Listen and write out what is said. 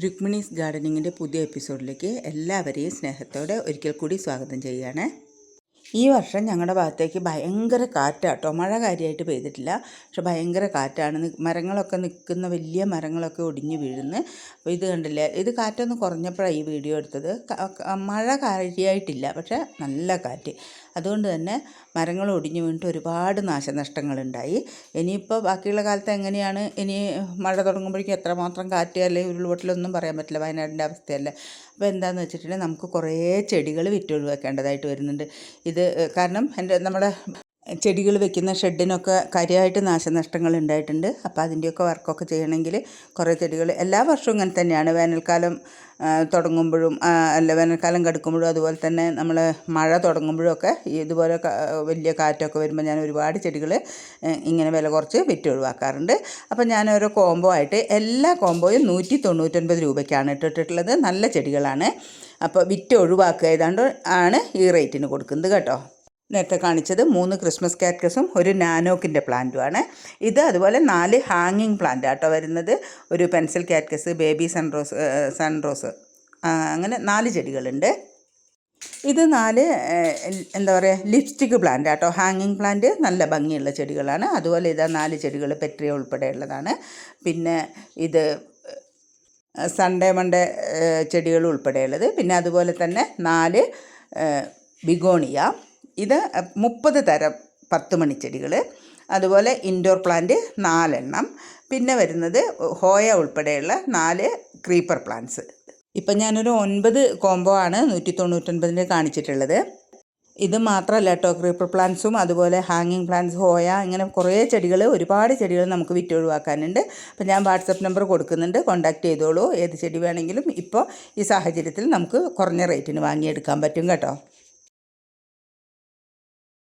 രുക്മിണീസ് ഗാർഡനിങ്ങിൻ്റെ പുതിയ എപ്പിസോഡിലേക്ക് എല്ലാവരെയും സ്നേഹത്തോടെ ഒരിക്കൽ കൂടി സ്വാഗതം ചെയ്യുകയാണ്. ഈ വർഷം ഞങ്ങളുടെ ഭാഗത്തേക്ക് ഭയങ്കര കാറ്റാട്ടോ. മഴ കാര്യമായിട്ട് പെയ്തിട്ടില്ല, പക്ഷെ ഭയങ്കര കാറ്റാണ്. മരങ്ങളൊക്കെ നിൽക്കുന്ന വലിയ മരങ്ങളൊക്കെ ഒടിഞ്ഞു വീഴുന്നു. അപ്പോൾ ഇത് കണ്ടില്ലേ, ഇത് കാറ്റൊന്ന് കുറഞ്ഞപ്പോഴാണ് ഈ വീഡിയോ എടുത്തത്. മഴ കാര്യമായിട്ടില്ല, പക്ഷെ നല്ല കാറ്റ്. അതുകൊണ്ട് തന്നെ മരങ്ങൾ ഒടിഞ്ഞു വീണിട്ട് ഒരുപാട് നാശനഷ്ടങ്ങളുണ്ടായി. ഇനിയിപ്പോൾ ബാക്കിയുള്ള കാലത്ത് എങ്ങനെയാണ്, ഇനി മഴ തുടങ്ങുമ്പോഴേക്കും എത്രമാത്രം കാറ്റ് അല്ലെങ്കിൽ ഉരുൾപൊട്ടലൊന്നും പറയാൻ പറ്റില്ല, വയനാടിൻ്റെ അവസ്ഥയല്ലേ. അപ്പോൾ എന്താണെന്ന് വെച്ചിട്ടുണ്ടെങ്കിൽ നമുക്ക് കുറേ ചെടികൾ വിറ്റൊഴിവാക്കേണ്ടതായിട്ട് വരുന്നുണ്ട്. ഇത് കാരണം നമ്മുടെ ചെടികൾ വെക്കുന്ന ഷെഡിനൊക്കെ കാര്യമായിട്ട് നാശനഷ്ടങ്ങൾ ഉണ്ടായിട്ടുണ്ട്. അപ്പോൾ അതിൻ്റെയൊക്കെ വർക്കൊക്കെ ചെയ്യണമെങ്കിൽ കുറേ ചെടികൾ എല്ലാ വർഷവും ഇങ്ങനെ തന്നെയാണ്. വേനൽക്കാലം തുടങ്ങുമ്പോഴും വേനൽക്കാലം കടക്കുമ്പോഴും അതുപോലെ തന്നെ നമ്മൾ മഴ തുടങ്ങുമ്പോഴും ഒക്കെ ഇതുപോലെ വലിയ കാറ്റൊക്കെ വരുമ്പോൾ ഞാൻ ഒരുപാട് ചെടികൾ ഇങ്ങനെ വില കുറച്ച് വിറ്റൊഴിവാക്കാറുണ്ട്. അപ്പോൾ ഞാൻ ഓരോ കോംബോ ആയിട്ട് എല്ലാ കോംബോയും 199 രൂപയ്ക്കാണ് ഇട്ടിട്ടുള്ളത്. നല്ല ചെടികളാണ്. അപ്പോൾ വിറ്റ് ഒഴിവാക്കുക ഏതാണ്ട് ആണ് ഈ റേറ്റിന് കൊടുക്കുന്നത് കേട്ടോ. നേരത്തെ കാണിച്ചത് 3 ക്രിസ്മസ് കാക്ടസും ഒരു നാനോക്കിൻ്റെ പ്ലാന്റുമാണ്. ഇത് അതുപോലെ 4 ഹാങ്ങിങ് പ്ലാന്റ് ആട്ടോ വരുന്നത്. ഒരു പെൻസിൽ കാക്ടസ്, ബേബി സൺറോസ് അങ്ങനെ 4 ചെടികളുണ്ട്. ഇത് 4 എന്താ പറയുക, ലിപ്സ്റ്റിക് പ്ലാന്റ് ആട്ടോ. ഹാങ്ങിങ് പ്ലാന്റ് നല്ല ഭംഗിയുള്ള ചെടികളാണ്. അതുപോലെ ഇതാ 4 ചെടികൾ പെട്രിയ ഉൾപ്പെടെയുള്ളതാണ്. പിന്നെ ഇത് സൺഡേ മൺഡേ ചെടികൾ ഉൾപ്പെടെയുള്ളത്. പിന്നെ അതുപോലെ തന്നെ 4 ബിഗോണിയ. ഇത് 30 തരം 10 മണിച്ചെടികൾ. അതുപോലെ ഇൻഡോർ പ്ലാന്റ് 4 എണ്ണം. പിന്നെ വരുന്നത് ഹോയ ഉൾപ്പെടെയുള്ള 4 ക്രീപ്പർ പ്ലാന്റ്സ്. ഇപ്പം ഞാനൊരു 9 കോംബോ ആണ് 199 കാണിച്ചിട്ടുള്ളത്. ഇത് മാത്രമല്ല കേട്ടോ, ക്രീപ്പർ പ്ലാന്റ്സും അതുപോലെ ഹാങ്ങിങ് പ്ലാന്റ്സ്, ഹോയ, ഇങ്ങനെ കുറേ ചെടികൾ, ഒരുപാട് ചെടികൾ നമുക്ക് വിറ്റൊഴിവാക്കാനുണ്ട്. അപ്പോൾ ഞാൻ വാട്സപ്പ് നമ്പർ കൊടുക്കുന്നുണ്ട്, കോൺടാക്റ്റ് ചെയ്തോളൂ. ഏത് ചെടി വേണമെങ്കിലും ഇപ്പോൾ ഈ സാഹചര്യത്തിൽ നമുക്ക് കുറഞ്ഞ റേറ്റിന് വാങ്ങിയെടുക്കാൻ പറ്റും കേട്ടോ.